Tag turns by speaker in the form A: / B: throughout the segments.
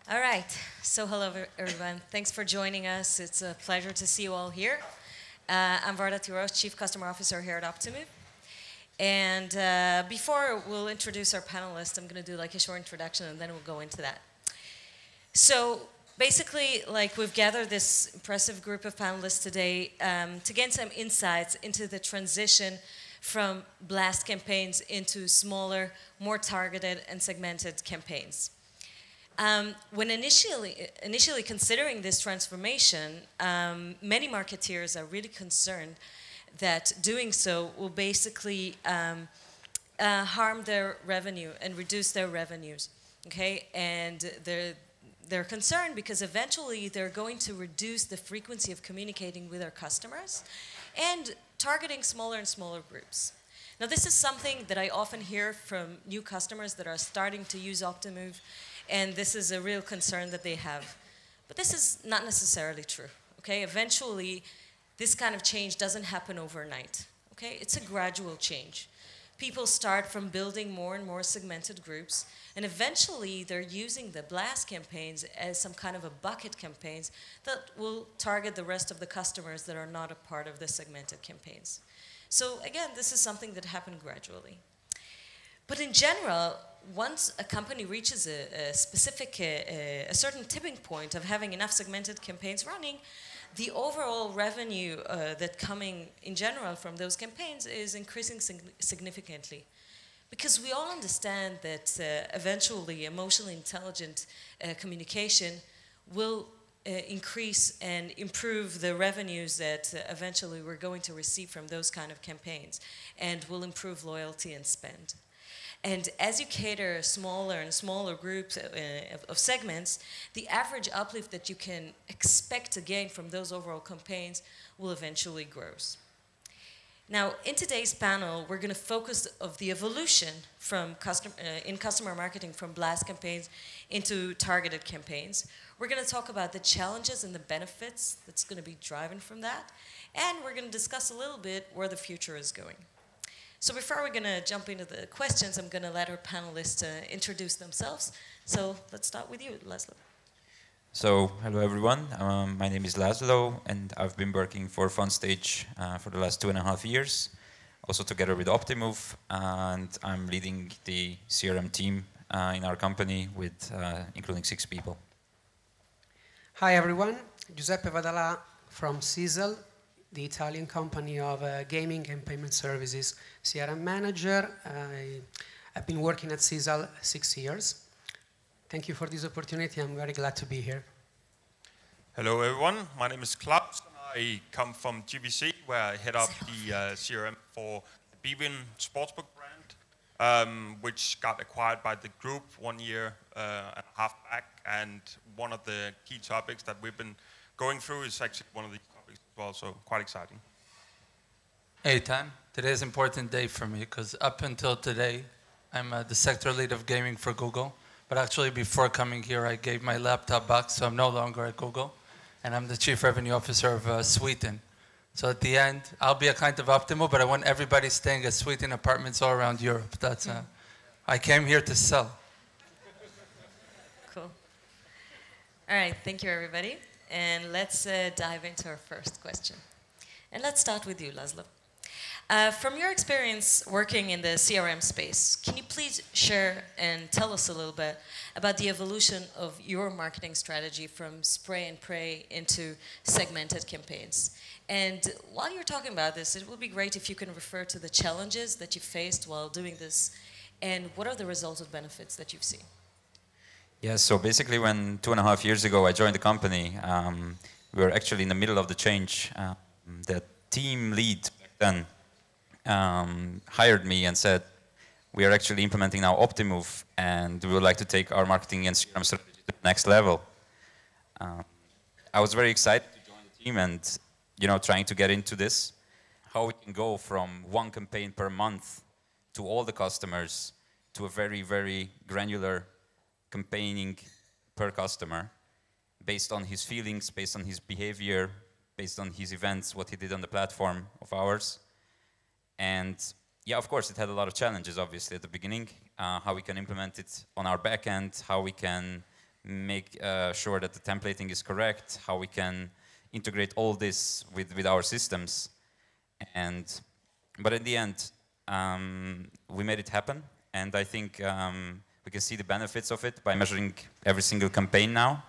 A: All right. So hello, everyone. Thanks for joining us. It's a pleasure to see you all here. I'm Varda Tirosh, Chief Customer Officer here at Optimove. And before we'll introduce our panelists, I'm going to do like a short introduction, and then we'll go into that. So basically, like we've gathered this impressive group of panelists today to gain some insights into the transition from blast campaigns into smaller, more targeted and segmented campaigns. When initially considering this transformation, many marketeers are really concerned that doing so will basically harm their revenue and reduce their revenues. Okay, and they're concerned because eventually they're going to reduce the frequency of communicating with their customers and targeting smaller and smaller groups. Now, this is something that I often hear from new customers that are starting to use Optimove, and this is a real concern that they have. But this is not necessarily true, okay? Eventually, this kind of change doesn't happen overnight, okay? It's a gradual change. People start from building more and more segmented groups, and eventually they're using the blast campaigns as some kind of a bucket campaigns that will target the rest of the customers that are not a part of the segmented campaigns. So again, this is something that happened gradually. But in general, once a company reaches a certain tipping point of having enough segmented campaigns running, the overall revenue that coming in general from those campaigns is increasing significantly. Because we all understand that eventually emotionally intelligent communication will increase and improve the revenues that eventually we're going to receive from those kind of campaigns, and will improve loyalty and spend. And as you cater smaller and smaller groups of segments, the average uplift that you can expect to gain from those overall campaigns will eventually grow. Now, in today's panel, we're going to focus on the evolution from in customer marketing from blast campaigns into targeted campaigns. We're going to talk about the challenges and the benefits that's going to be driven from that. And we're going to discuss a little bit where the future is going. So before we're going to jump into the questions, I'm going to let our panelists introduce themselves. So let's start with you, Laszlo.
B: So, hello everyone. My name is Laszlo, and I've been working for Funstage for the last 2.5 years, also together with Optimove, and I'm leading the CRM team in our company with including 6 people.
C: Hi everyone, Giuseppe Vadala from Sisal, the Italian company of gaming and payment services CRM manager. I've been working at Sisal 6 years. Thank you for this opportunity. I'm very glad to be here.
D: Hello everyone, my name is Claus. I come from GVC, where I head up the CRM for the Bwin Sportsbook brand, which got acquired by the group 1 year and a half back. And one of the key topics that we've been going through is actually one of these topics as well, so quite exciting.
E: Eitan, today's an important day for me because up until today, I'm the sector lead of gaming for Google. But actually, before coming here, I gave my laptop back, so I'm no longer at Google. And I'm the Chief Revenue Officer of Sweden. So at the end, I'll be a kind of Optimal, but I want everybody staying at Sweden apartments all around Europe. That's I came here to sell.
A: Cool. All right, thank you, everybody. And let's dive into our first question. And let's start with you, Laszlo. From your experience working in the CRM space, can you please share and tell us a little bit about the evolution of your marketing strategy from spray and pray into segmented campaigns? And while you're talking about this, it would be great if you can refer to the challenges that you faced while doing this, and what are the results and benefits that you've seen?
B: Yeah, so basically when 2.5 years ago I joined the company, we were actually in the middle of the change. The team lead back then hired me and said, we are actually implementing now Optimove, and we would like to take our marketing and CRM strategy to the next level. I was very excited to join the team and, trying to get into this, how we can go from 1 campaign per month to all the customers to a very, very granular campaigning per customer based on his feelings, based on his behavior, based on his events, what he did on the platform of ours. And yeah, of course, it had a lot of challenges, obviously, at the beginning, how we can implement it on our back end, how we can make sure that the templating is correct, how we can integrate all this with our systems. But in the end, we made it happen, and I think we can see the benefits of it by measuring every single campaign now.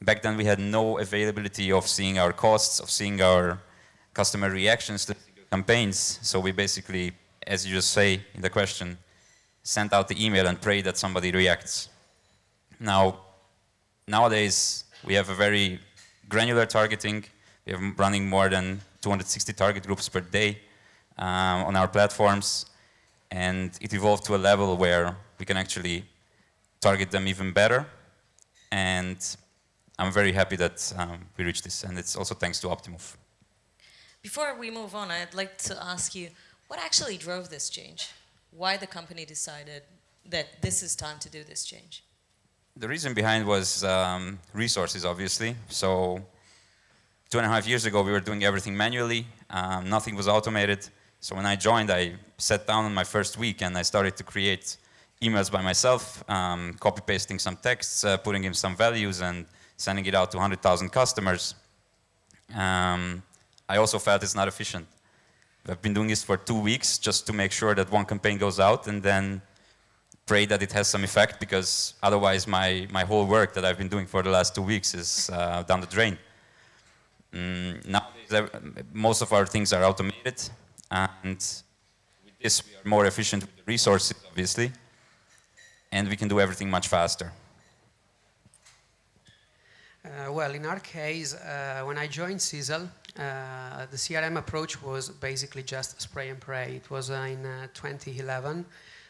B: Back then we had no availability of seeing our costs, of seeing our customer reactions to campaigns, so we basically, as you just say in the question, sent out the email and pray that somebody reacts. Nowadays, we have a very granular targeting. We are running more than 260 target groups per day on our platforms, and it evolved to a level where we can actually target them even better. And I'm very happy that we reached this, and it's also thanks to Optimove.
A: Before we move on, I'd like to ask you, what actually drove this change? Why the company decided that this is time to do this change?
B: The reason behind was resources, obviously. So 2.5 years ago, we were doing everything manually. Nothing was automated. So when I joined, I sat down on my first week and I started to create emails by myself, copy-pasting some texts, putting in some values and sending it out to 100,000 customers. I also felt it's not efficient. I've been doing this for 2 weeks just to make sure that one campaign goes out and then pray that it has some effect, because otherwise my whole work that I've been doing for the last 2 weeks is down the drain. Nowadays, most of our things are automated, and with this we are more efficient with the resources, obviously, and we can do everything much faster.
C: Well, in our case, when I joined Sisal, the CRM approach was basically just spray and pray. It was in 2011,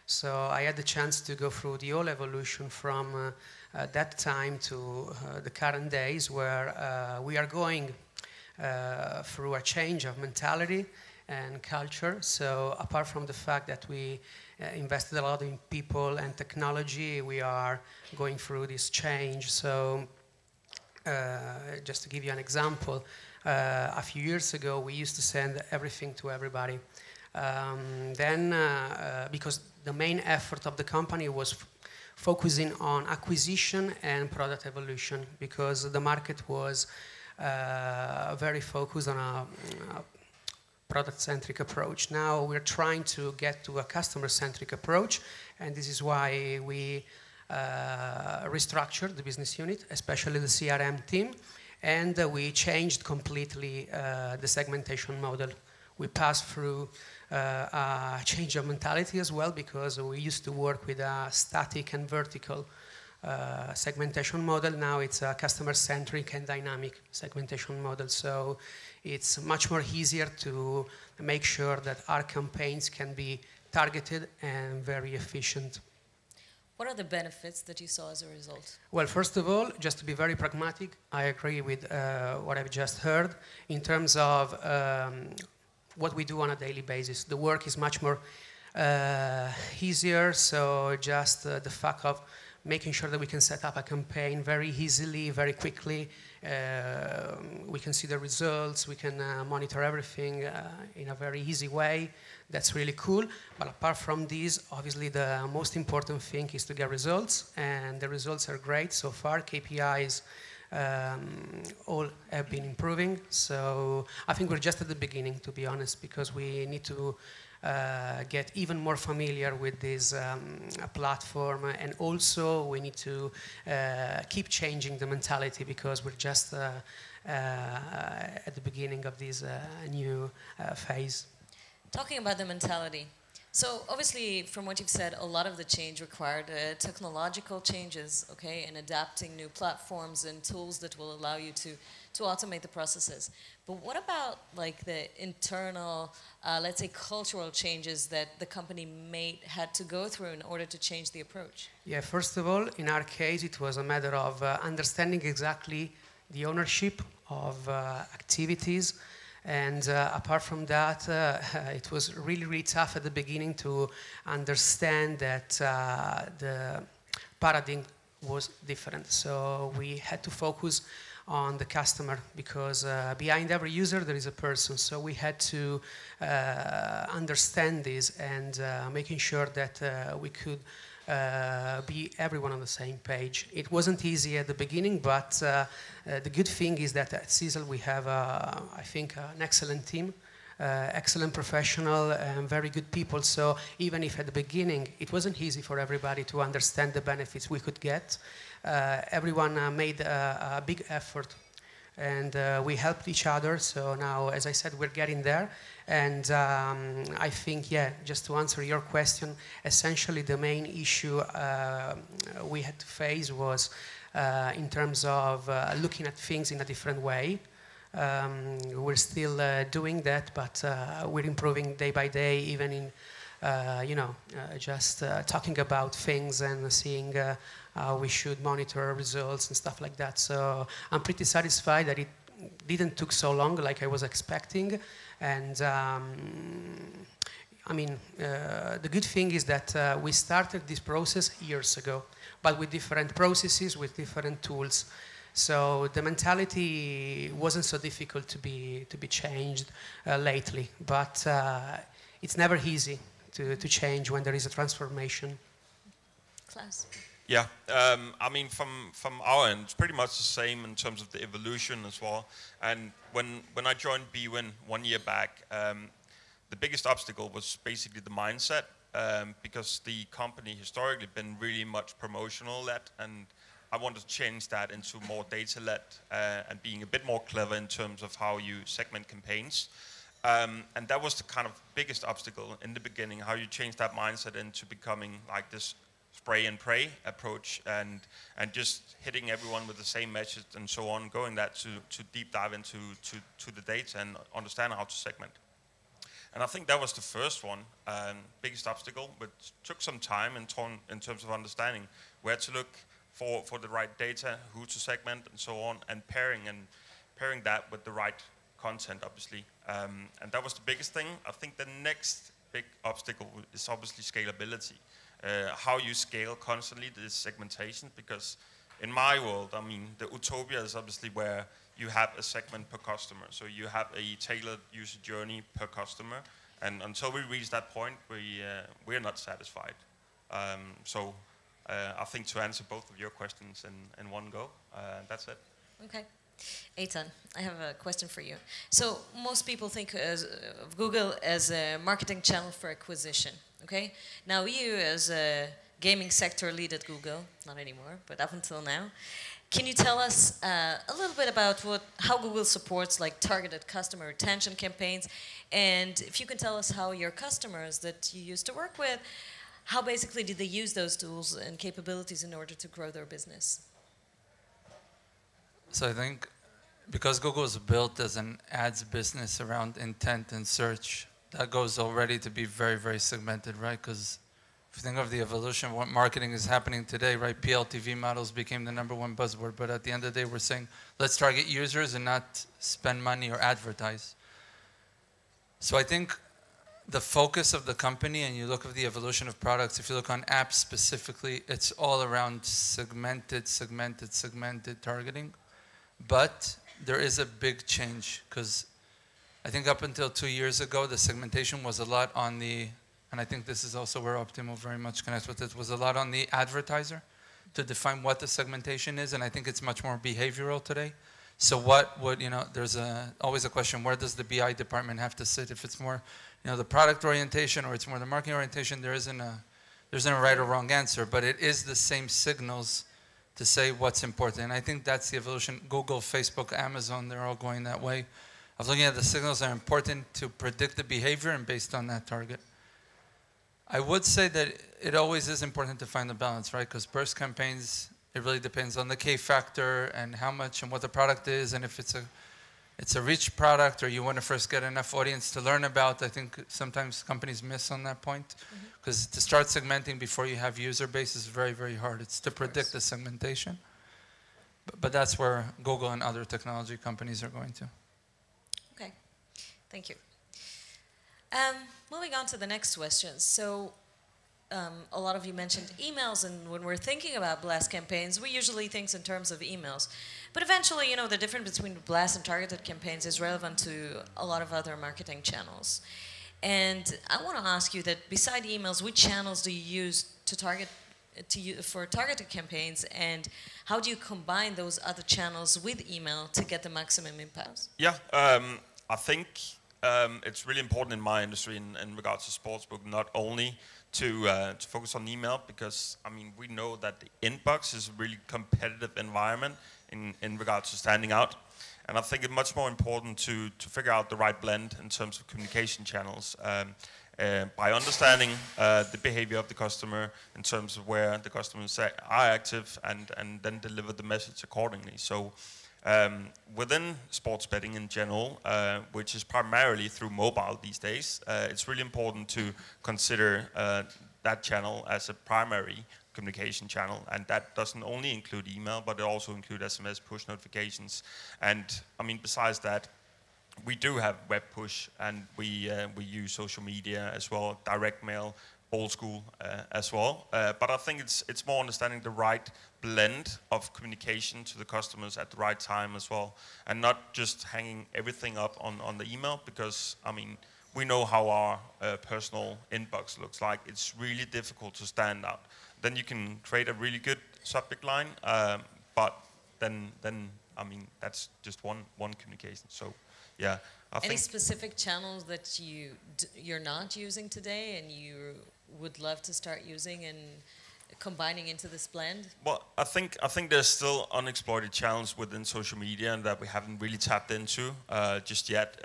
C: so I had the chance to go through the whole evolution from that time to the current days, where we are going through a change of mentality and culture. So apart from the fact that we invested a lot in people and technology, we are going through this change. So just to give you an example, a few years ago we used to send everything to everybody. Because the main effort of the company was focusing on acquisition and product evolution, because the market was very focused on a product-centric approach. Now we're trying to get to a customer-centric approach, and this is why we restructured the business unit, especially the CRM team, and we changed completely the segmentation model. We passed through a change of mentality as well, because we used to work with a static and vertical segmentation model. Now it's a customer-centric and dynamic segmentation model. So it's much more easier to make sure that our campaigns can be targeted and very efficient.
A: What are the benefits that you saw as a result?
C: Well, first of all, just to be very pragmatic, I agree with what I've just heard. In terms of what we do on a daily basis, the work is much more easier. So just the fact of making sure that we can set up a campaign very easily, very quickly. We can see the results, we can monitor everything in a very easy way. That's really cool. But apart from this, obviously the most important thing is to get results, and the results are great so far. KPIs all have been improving. So I think we're just at the beginning, to be honest, because we need to get even more familiar with this platform, and also we need to keep changing the mentality, because we're just at the beginning of this new phase.
A: Talking about the mentality, so obviously from what you've said, a lot of the change required technological changes, okay, and adapting new platforms and tools that will allow you to automate the processes. But what about like the internal, let's say, cultural changes that the company had to go through in order to change the approach?
C: Yeah, first of all, in our case, it was a matter of understanding exactly the ownership of activities. And apart from that, it was really, really tough at the beginning to understand that the paradigm was different. So we had to focus on the customer, because behind every user there is a person. So we had to understand this, and making sure that we could be everyone on the same page. It wasn't easy at the beginning, but the good thing is that at Sisal we have, I think, an excellent team, excellent professional, and very good people. So even if at the beginning it wasn't easy for everybody to understand the benefits we could get, everyone made a big effort, and we helped each other. So now, as I said, we're getting there. And I think, yeah, just to answer your question, essentially the main issue we had to face was in terms of looking at things in a different way. We're still doing that, but we're improving day by day, even in, just talking about things and seeing how we should monitor results and stuff like that. So I'm pretty satisfied that it didn't took so long like I was expecting. And I mean, the good thing is that we started this process years ago, but with different processes, with different tools. So the mentality wasn't so difficult to be changed lately, but it's never easy to change when there is a transformation.
A: Claus?
D: Yeah, I mean, from our end, it's pretty much the same in terms of the evolution as well. And when I joined bwin 1 year back, the biggest obstacle was basically the mindset, because the company historically been really much promotional-led, and I wanted to change that into more data-led and being a bit more clever in terms of how you segment campaigns. And that was the kind of biggest obstacle in the beginning, how you change that mindset into becoming like this spray and pray approach, and just hitting everyone with the same message and so on, going that to deep dive into the data and understand how to segment. And I think that was the first one, biggest obstacle, but took some time in terms of understanding where to look for the right data, who to segment and so on, and pairing that with the right content, obviously. And that was the biggest thing. I think the next big obstacle is obviously scalability. How you scale constantly this segmentation, because in my world, I mean, the utopia is obviously where you have a segment per customer. So you have a tailored user journey per customer, and until we reach that point, we're not satisfied. I think to answer both of your questions in one go, that's it.
A: Okay. Eitan, I have a question for you. So most people think of Google as a marketing channel for acquisition, okay? Now you, as a gaming sector lead at Google, not anymore, but up until now, can you tell us a little bit about how Google supports like targeted customer retention campaigns, and if you can tell us how your customers that you used to work with, how basically did they use those tools and capabilities in order to grow their business?
E: So I think because Google is built as an ads business around intent and search, that goes already to be very, very segmented, right? Because if you think of the evolution of what marketing is happening today, right? PLTV models became the #1 buzzword, but at the end of the day, we're saying, let's target users and not spend money or advertise. So I think the focus of the company, and you look at the evolution of products, if you look on apps specifically, it's all around segmented targeting. But there is a big change, because I think up until 2 years ago, the segmentation was a lot on the, and I think this is also where Optimove very much connects with it, was a lot on the advertiser to define what the segmentation is, and I think it's much more behavioral today. So what would, there's always a question, where does the BI department have to sit? If it's more, the product orientation, or it's more the marketing orientation, there isn't a right or wrong answer, but it is the same signals to say what's important. And I think that's the evolution. Google, Facebook, Amazon, they're all going that way of looking at the signals that are important to predict the behavior and based on that target. I would say that it always is important to find the balance, right? Because burst campaigns, it really depends on the K factor and how much and what the product is, and if it's a reach product or you want to first get enough audience to learn about. I think sometimes companies miss on that point, because to start segmenting before you have user base is very, very hard. It's to predict the segmentation. But that's where Google and other technology companies are going to.
A: Okay, thank you. Moving on to the next question. So a lot of you mentioned emails, and when we're thinking about blast campaigns, we usually think in terms of emails. But eventually, the difference between blast and targeted campaigns is relevant to a lot of other marketing channels. And I want to ask you that beside emails, which channels do you use to target for targeted campaigns, and how do you combine those other channels with email to get the maximum impact?
D: Yeah, I think it's really important in my industry in regards to sportsbook, not only to focus on email, because I mean we know that the inbox is a really competitive environment in regards to standing out, and I think it's much more important to figure out the right blend in terms of communication channels. By understanding the behavior of the customer in terms of where the customers are active, and then deliver the message accordingly. So within sports betting in general, which is primarily through mobile these days, it's really important to consider that channel as a primary communication channel, and that doesn't only include email, but it also includes SMS, push notifications, and I mean besides that, we do have web push, and we use social media as well, direct mail, old school as well. But I think it's more understanding the right blend of communication to the customers at the right time as well, and not just hanging everything up on the email, because I mean we know how our personal inbox looks like. It's really difficult to stand out. Then you can create a really good subject line, but then I mean that's just one communication. So. Yeah,
A: Any specific channels that you're not using today and you would love to start using and combining into this blend?
D: Well, I think there's still unexploited channels within social media that we haven't really tapped into just yet.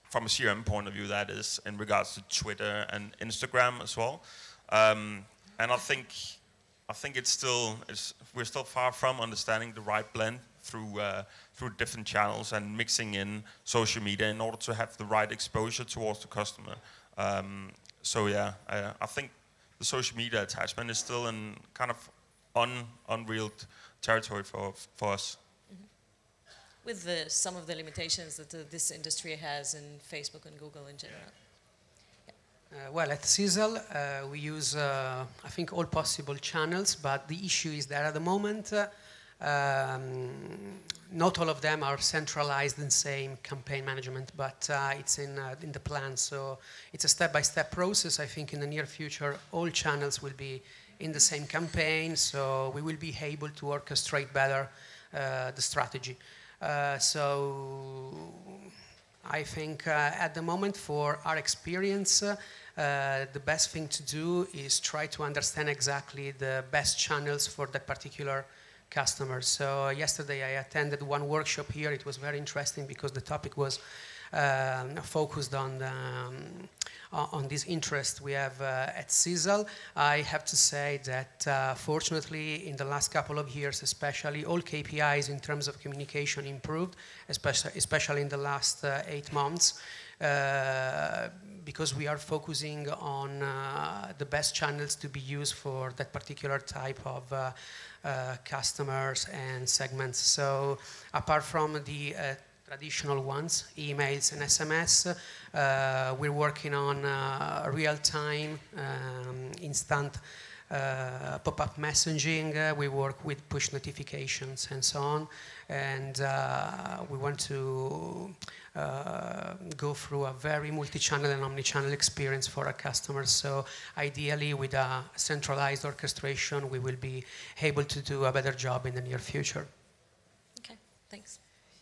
D: From a CRM point of view, that is in regards to Twitter and Instagram as well. And I think we're still far from understanding the right blend through different channels and mixing in social media in order to have the right exposure towards the customer. So yeah, I think the social media attachment is still in kind of unreal territory for us.
A: Mm-hmm. With some of the limitations that this industry has in Facebook and Google in general.
C: Well, at Sisal, we use, I think, all possible channels, but the issue is that at the moment, not all of them are centralized in the same campaign management, but it's in the plan. So it's a step-by-step process. I think in the near future, all channels will be in the same campaign, so we will be able to orchestrate better the strategy. So I think at the moment, for our experience, the best thing to do is try to understand exactly the best channels for that particular customer. So yesterday I attended one workshop here. It was very interesting because the topic was focused on this interest we have at Sisal. I have to say that fortunately in the last couple of years especially, all KPIs in terms of communication improved, especially in the last 8 months, because we are focusing on the best channels to be used for that particular type of customers and segments. So apart from the traditional ones, emails and SMS, we're working on real-time, instant pop-up messaging. We work with push notifications and so on, and we want to go through a very multi-channel and omni-channel experience for our customers. So ideally, with a centralized orchestration, we will be able to do a better job in the near future.
A: Okay, thanks.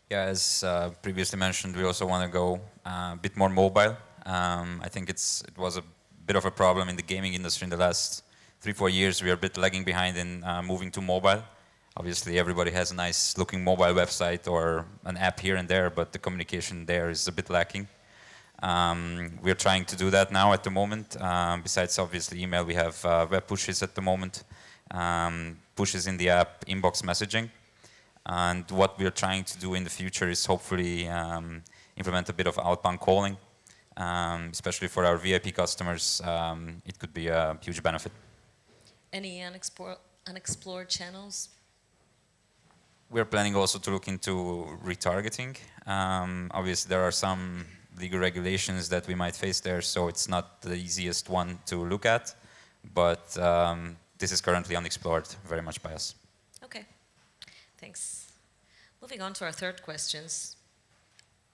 B: Yeah, as previously mentioned, we also want to go a bit more mobile. I think it was a bit of a problem in the gaming industry in the last 3-4 years. We are a bit lagging behind in moving to mobile. Obviously, everybody has a nice-looking mobile website or an app here and there, but the communication there is a bit lacking. We're trying to do that now at the moment. Besides, obviously, email, we have web pushes at the moment, pushes in the app, inbox messaging. And what we're trying to do in the future is hopefully implement a bit of outbound calling, especially for our VIP customers. It could be a huge benefit.
A: Any unexplored channels?
B: We're planning also to look into retargeting. Obviously, there are some legal regulations that we might face there, so it's not the easiest one to look at. But this is currently unexplored very much by us.
A: Okay, thanks. Moving on to our third questions.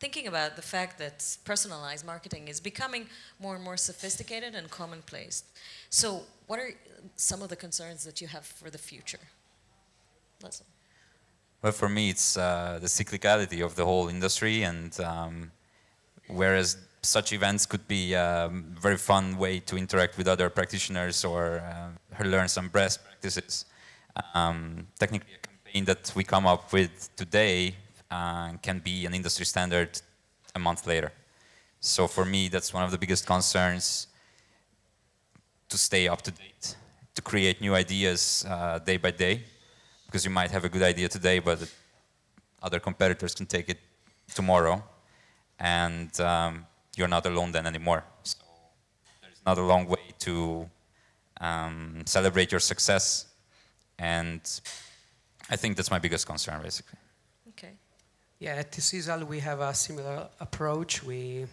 A: thinking about the fact that personalized marketing is becoming more and more sophisticated and commonplace. So what are some of the concerns that you have for the future? Laszlo.
B: Well, for me, it's the cyclicality of the whole industry, and whereas such events could be a very fun way to interact with other practitioners or learn some best practices, technically a campaign that we come up with today can be an industry standard a month later. So for me, that's one of the biggest concerns, to stay up to date, to create new ideas day by day, because you might have a good idea today, but other competitors can take it tomorrow, and you're not alone then anymore. So there's not a long way to celebrate your success, and I think that's my biggest concern, basically.
A: Okay.
C: Yeah, at Sisal we have a similar approach. We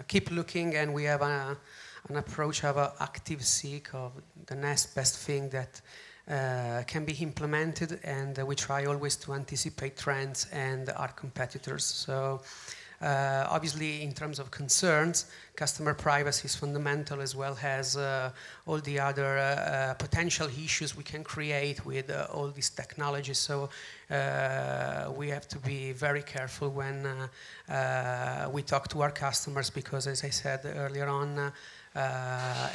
C: keep looking, and we have an approach of an active seek of the next best thing that can be implemented, and we try always to anticipate trends and our competitors. So obviously, in terms of concerns, customer privacy is fundamental, as well as all the other potential issues we can create with all these technologies. So we have to be very careful when we talk to our customers, because, as I said earlier on,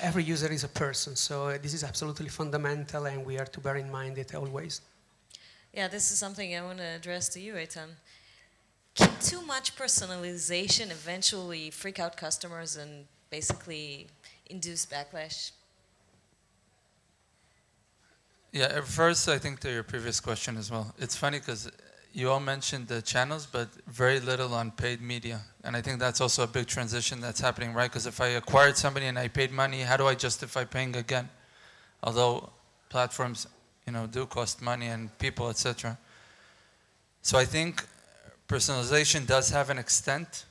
C: every user is a person. So this is absolutely fundamental, and we are to bear in mind it always.
A: Yeah, this is something I want to address to you, Eitan. Can too much personalization eventually freak out customers and basically induce backlash?
E: Yeah, at first, I think to your previous question as well. It's funny because you all mentioned the channels, but very little on paid media. And I think that's also a big transition that's happening, right? Because if I acquired somebody and I paid money, how do I justify paying again? Although platforms, do cost money and people, etc. So I think personalization does have an extent,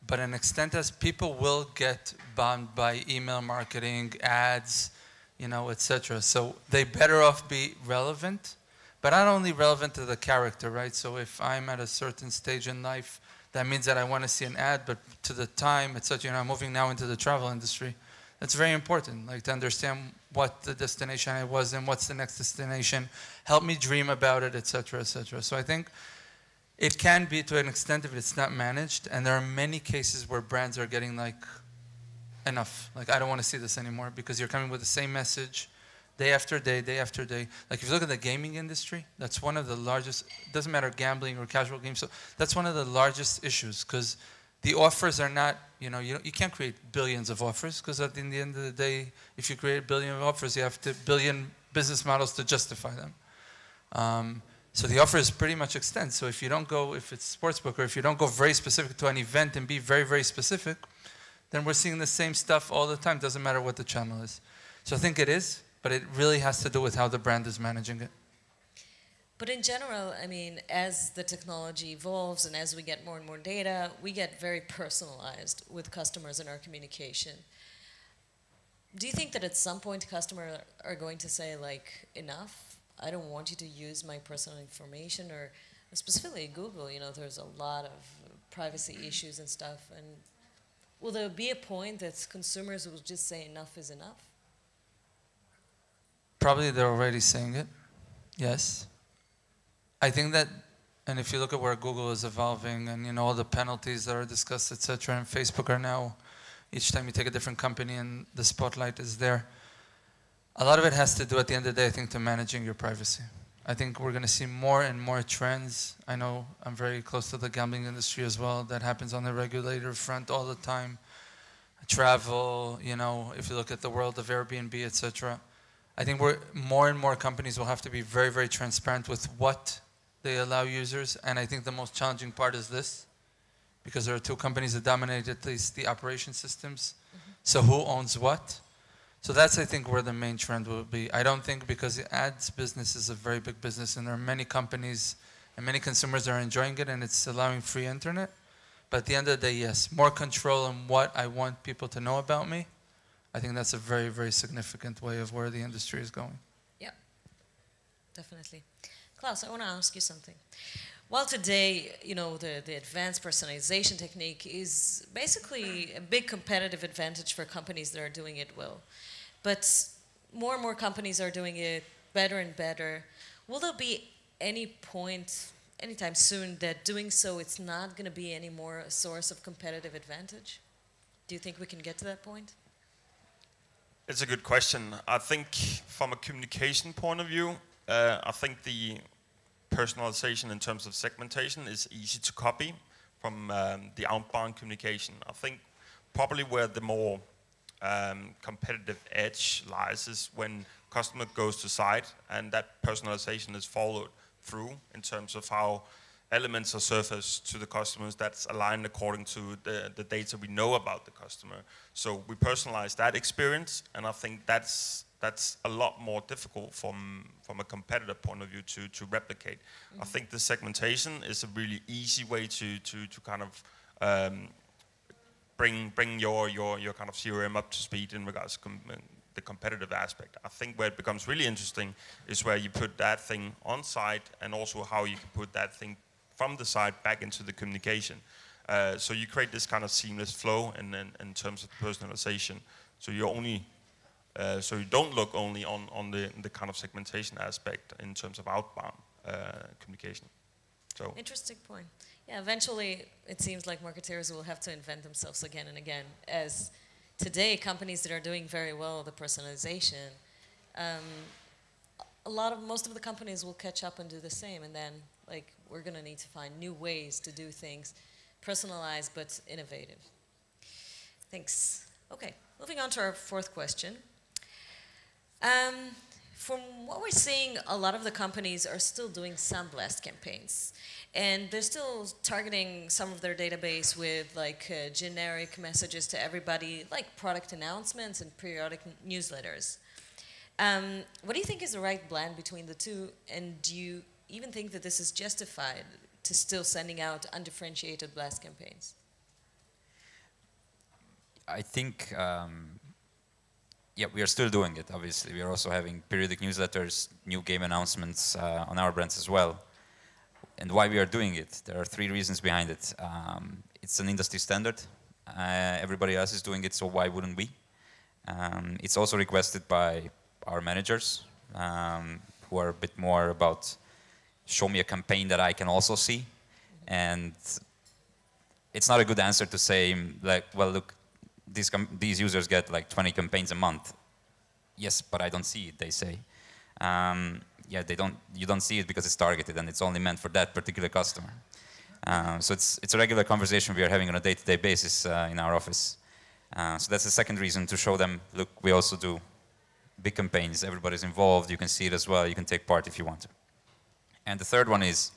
E: but an extent as people will get bombed by email marketing, ads, etc. So they better off be relevant, but not only relevant to the character, right? So if I'm at a certain stage in life, that means that I want to see an ad, but to the time, etc. I'm moving now into the travel industry. That's very important, like to understand what the destination I was in, what's the next destination, help me dream about it, etc., etc. So I think it can be to an extent if it's not managed, and there are many cases where brands are getting like, enough. Like, I don't want to see this anymore, because you're coming with the same message day after day, day after day. Like, if you look at the gaming industry, that's one of the largest, it doesn't matter gambling or casual games, so that's one of the largest issues, because the offers are not, you can't create billions of offers, because at the end of the day, if you create a billion of offers, you have to billion business models to justify them. So the offer is pretty much extent. So if you don't go, if it's sportsbook, or if you don't go very specific to an event and be very, very specific, then we're seeing the same stuff all the time. Doesn't matter what the channel is. So I think it is, but it really has to do with how the brand is managing it.
A: But in general, I mean, as the technology evolves and as we get more and more data, we get very personalized with customers in our communication. Do you think that at some point customers are going to say, like, enough? I don't want you to use my personal information, or specifically Google, there's a lot of privacy issues and stuff. And will there be a point that consumers will just say enough is enough?
E: Probably they're already saying it, yes. I think that, and if you look at where Google is evolving and all the penalties that are discussed, etc., and Facebook are now, each time you take a different company and the spotlight is there, a lot of it has to do, at the end of the day, I think, to managing your privacy. I think we're going to see more and more trends. I know I'm very close to the gambling industry as well. That happens on the regulator front all the time. Travel, if you look at the world of Airbnb, etc. I think more and more companies will have to be very, very transparent with what they allow users. And I think the most challenging part is this, because there are two companies that dominate at least the operation systems. Mm-hmm. So who owns what? So that's, I think, where the main trend will be. I don't think, because the ads business is a very big business, and there are many companies and many consumers that are enjoying it, and it's allowing free internet. But at the end of the day, yes, more control on what I want people to know about me. I think that's a very, very significant way of where the industry is going.
A: Yeah, definitely. Claus, I want to ask you something. while today, you know, the advanced personalization technique is basically a big competitive advantage for companies that are doing it well. But more and more companies are doing it better and better. Will there be any point anytime soon that doing so it's not going to be any more a source of competitive advantage? Do you think we can get to that point?
D: It's a good question. I think from a communication point of view, I think the personalization in terms of segmentation is easy to copy from the outbound communication. I think probably where the more competitive edge lies is when customer goes to site and that personalization is followed through in terms of how elements are surfaced to the customers that's aligned according to the data we know about the customer. So we personalize that experience, and I think that's a lot more difficult from a competitor point of view to replicate. I think the segmentation is a really easy way to kind of bring your kind of CRM up to speed in regards to the competitive aspect. I think where it becomes really interesting is where you put that thing on site, and also how you can put that thing from the site back into the communication. So you create this kind of seamless flow in terms of personalization. So you only so you don't look only on the kind of segmentation aspect in terms of outbound communication. So
A: interesting point. Yeah, eventually it seems like marketeers will have to invent themselves again and again, as today companies that are doing very well the personalization, most of the companies will catch up and do the same, and then like we're going to need to find new ways to do things, personalized but innovative. Thanks. Okay, moving on to our fourth question. From what we're seeing, a lot of the companies are still doing sandblast campaigns, and they're still targeting some of their database with like generic messages to everybody, like product announcements and periodic newsletters. What do you think is the right blend between the two, and do you even think that this is justified to still sending out undifferentiated blast campaigns?
B: I think, yeah, we are still doing it, obviously. We are also having periodic newsletters, new game announcements on our brands as well. And why we are doing it, there are 3 reasons behind it. It's an industry standard. Everybody else is doing it, so why wouldn't we? It's also requested by our managers, who are a bit more about show me a campaign that I can also see. And it's not a good answer to say, like, well, look, these users get like 20 campaigns a month. Yes, but I don't see it, they say. Yeah, you don't see it because it's targeted and it's only meant for that particular customer. So it's a regular conversation we are having on a day-to-day basis in our office. So that's the second reason, to show them, look, we also do big campaigns, everybody's involved, you can see it as well, you can take part if you want to. And the third one is,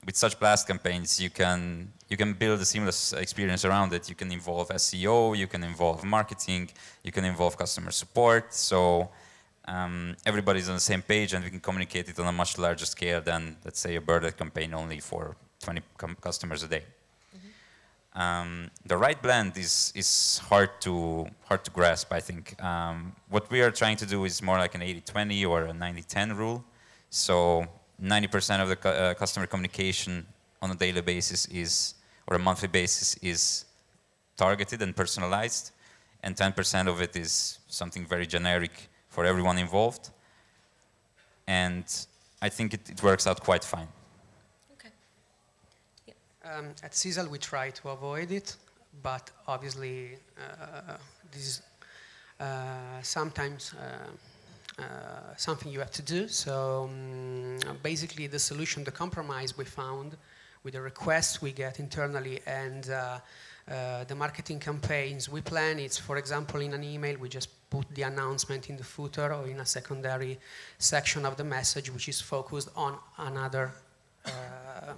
B: with such blast campaigns, you can build a seamless experience around it. You can involve SEO, you can involve marketing, you can involve customer support. So everybody's on the same page, and we can communicate it on a much larger scale than, let's say, a bird campaign only for 20 customers a day. The right blend is hard to grasp, I think. What we are trying to do is more like an 80-20 or a 90-10 rule. So 90% of the customer communication on a daily basis or a monthly basis is targeted and personalized, and 10% of it is something very generic for everyone involved. And I think it works out quite fine.
A: Okay. Yeah.
C: At Sisal we try to avoid it, but obviously this is sometimes something you have to do. So basically the solution, the compromise we found with the requests we get internally and the marketing campaigns we plan, it's, for example, in an email we just put the announcement in the footer or in a secondary section of the message which is focused on another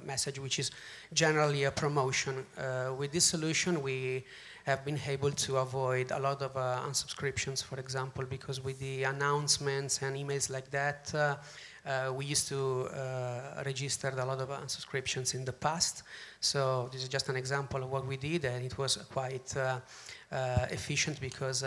C: message which is generally a promotion. With this solution we have been able to avoid a lot of unsubscriptions, for example, because with the announcements and emails like that, We used to register a lot of unsubscriptions in the past. So this is just an example of what we did, and it was quite efficient because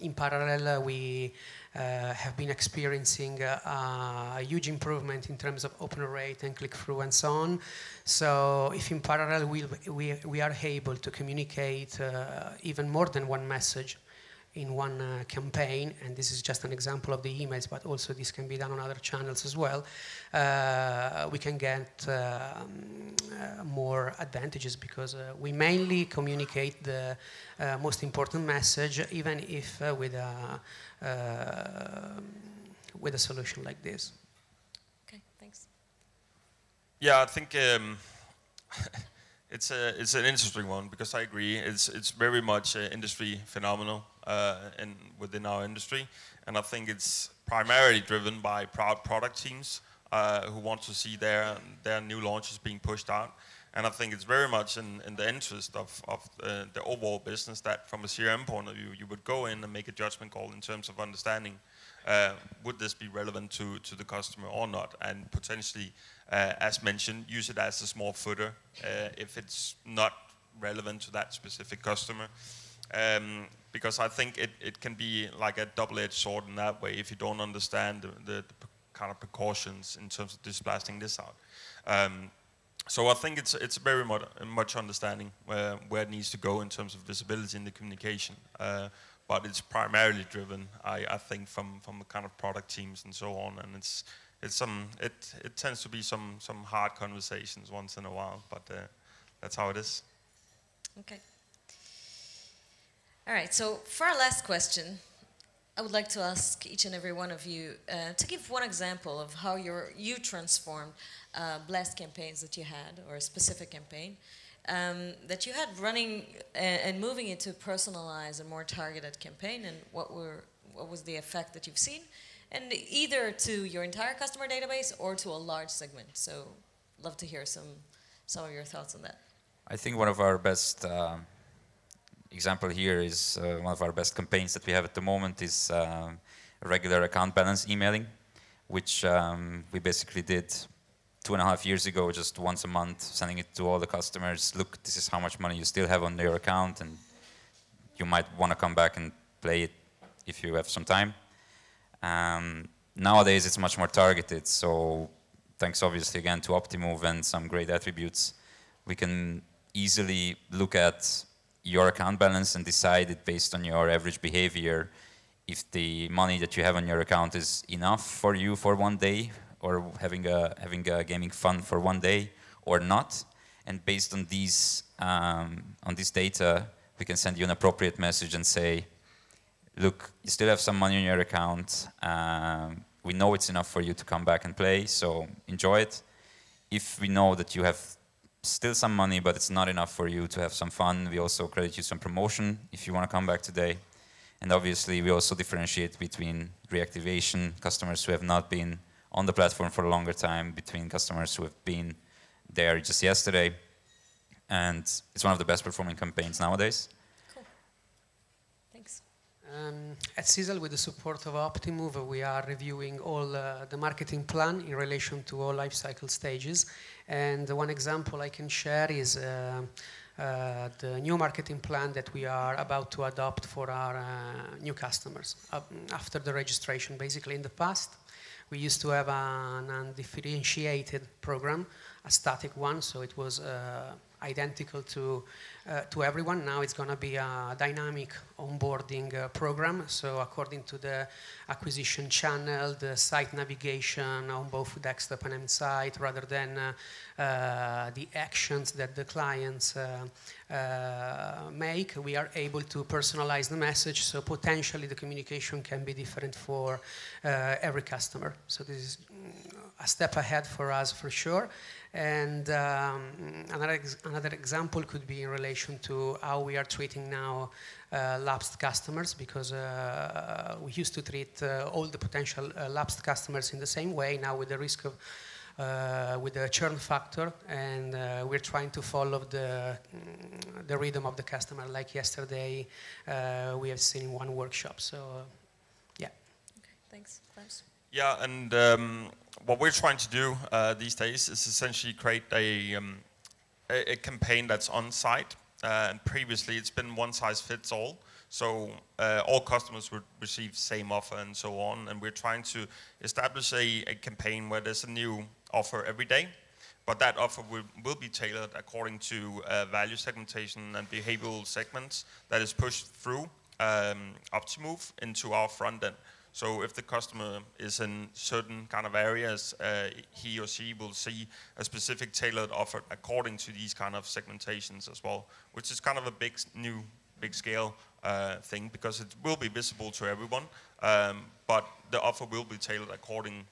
C: in parallel we have been experiencing a huge improvement in terms of open rate and click-through and so on. So if in parallel we are able to communicate even more than one message in one campaign, and this is just an example of the emails, but also this can be done on other channels as well, we can get more advantages because we mainly communicate the most important message, even if with a solution like this.
A: Okay, thanks.
D: Yeah, I think it's an interesting one because I agree. It's very much industry phenomenal within our industry, and I think it's primarily driven by proud product teams who want to see their new launches being pushed out. And I think it's very much in the interest of the overall business that from a CRM point of view, you would go in and make a judgment call in terms of understanding would this be relevant to the customer or not, and potentially, as mentioned, use it as a small footer if it's not relevant to that specific customer. Because I think it can be like a double-edged sword in that way if you don't understand the kind of precautions in terms of just blasting this out. So I think it's very much understanding where it needs to go in terms of visibility in the communication. But it's primarily driven, I think, from the kind of product teams and so on. And it tends to be some hard conversations once in a while, but that's how it is.
A: Okay. All right, so for our last question, I would like to ask each and every one of you to give one example of how you transformed blast campaigns that you had, or a specific campaign that you had running and moving it to personalize a more targeted campaign, and what was the effect that you've seen, and either to your entire customer database or to a large segment. So, love to hear some of your thoughts on that.
B: I think one of our best example here is one of our best campaigns that we have at the moment is regular account balance emailing, which we basically did 2.5 years ago, just once a month, sending it to all the customers. Look, this is how much money you still have on your account, and you might want to come back and play it if you have some time. Nowadays, it's much more targeted. So thanks, obviously, again, to Optimove and some great attributes, we can easily look at your account balance and decide it based on your average behavior if the money that you have on your account is enough for you for one day, or having a gaming fun for one day or not. And based on these on this data, we can send you an appropriate message and say, look, you still have some money on your account. We know it's enough for you to come back and play, so enjoy it. If we know that you have still some money, but it's not enough for you to have some fun, we also credit you some promotion if you want to come back today. And obviously, we also differentiate between reactivation, customers who have not been on the platform for a longer time, between customers who have been there just yesterday. And it's one of the best performing campaigns nowadays.
A: Cool. Thanks.
C: At Sisal, with the support of Optimove, we are reviewing all the marketing plan in relation to all life cycle stages. And one example I can share is the new marketing plan that we are about to adopt for our new customers after the registration. Basically, in the past, we used to have an undifferentiated program, a static one, so it was identical to everyone. Now it's going to be a dynamic onboarding program. So according to the acquisition channel, the site navigation on both desktop and site, rather than the actions that the clients make, we are able to personalize the message. So potentially the communication can be different for every customer. So this is a step ahead for us for sure. And another example could be in relation to how we are treating now lapsed customers, because we used to treat all the potential lapsed customers in the same way, now with the risk of with the churn factor, and we're trying to follow the rhythm of the customer, like yesterday we have seen in one workshop. So yeah.
A: Okay, thanks. Claus?
D: Yeah, and what we're trying to do these days is essentially create a campaign that's on site. And previously, it's been one size fits all. So all customers would receive the same offer and so on. And we're trying to establish a campaign where there's a new offer every day. But that offer will be tailored according to value segmentation and behavioral segments that is pushed through Optimove into our front end. So if the customer is in certain kind of areas, he or she will see a specific tailored offer according to these kind of segmentations as well, which is kind of a big scale thing, because it will be visible to everyone, but the offer will be tailored according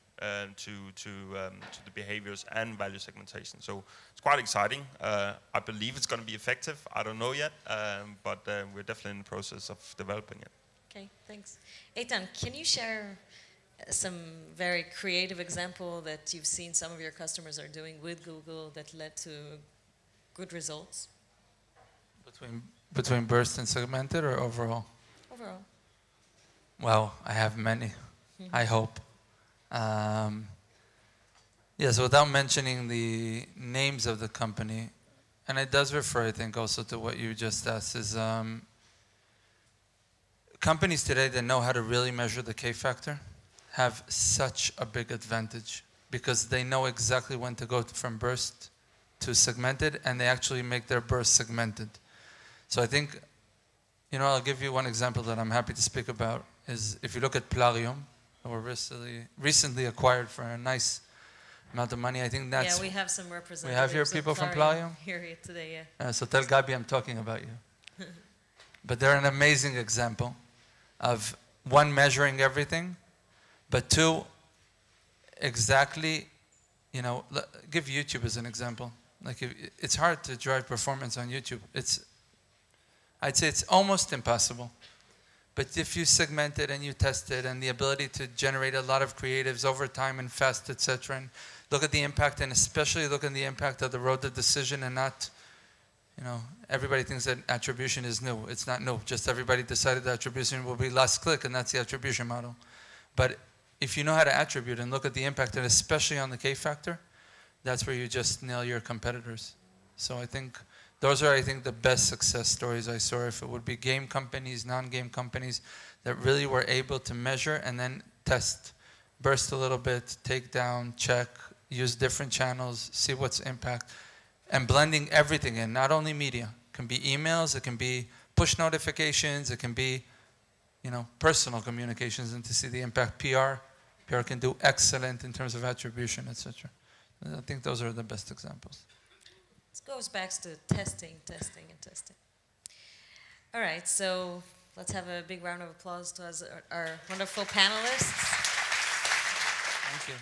D: to the behaviors and value segmentation. So it's quite exciting. I believe it's going to be effective. I don't know yet, but we're definitely in the process of developing it.
A: Okay, thanks. Eitan, can you share some very creative example that you've seen some of your customers are doing with Google that led to good results?
E: Between burst and segmented, or overall?
A: Overall.
E: Well, I have many, I hope. Yes, without mentioning the names of the company, and it does refer, I think, also to what you just asked, is companies today that know how to really measure the K factor have such a big advantage, because they know exactly when to go from burst to segmented, and they actually make their burst segmented. So I think, I'll give you one example that I'm happy to speak about, is if you look at Plarium, that were recently acquired for a nice amount of money. I think that's...
A: Yeah, we have some representatives.
E: We have here people from Plarium?
A: Here today, yeah.
E: So tell Gabi I'm talking about you. But they're an amazing example of, one, measuring everything, but two, exactly, give YouTube as an example. Like, it's hard to drive performance on YouTube. I'd say it's almost impossible. But if you segment it and you test it, and the ability to generate a lot of creatives over time and fast, etc., and look at the impact, and especially look at the impact of the road to decision, and not, everybody thinks that attribution is new. It's not new. Just everybody decided that attribution will be last click, and that's the attribution model. But if you know how to attribute and look at the impact, and especially on the K factor, that's where you just nail your competitors. So I think those are, the best success stories I saw. If it would be game companies, non-game companies that really were able to measure and then test, burst a little bit, take down, check, use different channels, see what's impact, and blending everything in, not only media. It can be emails, it can be push notifications, it can be, personal communications, and to see the impact. PR can do excellent in terms of attribution, etc. I think those are the best examples.
A: This goes back to testing. All right, so let's have a big round of applause to our wonderful panelists.
E: Thank you.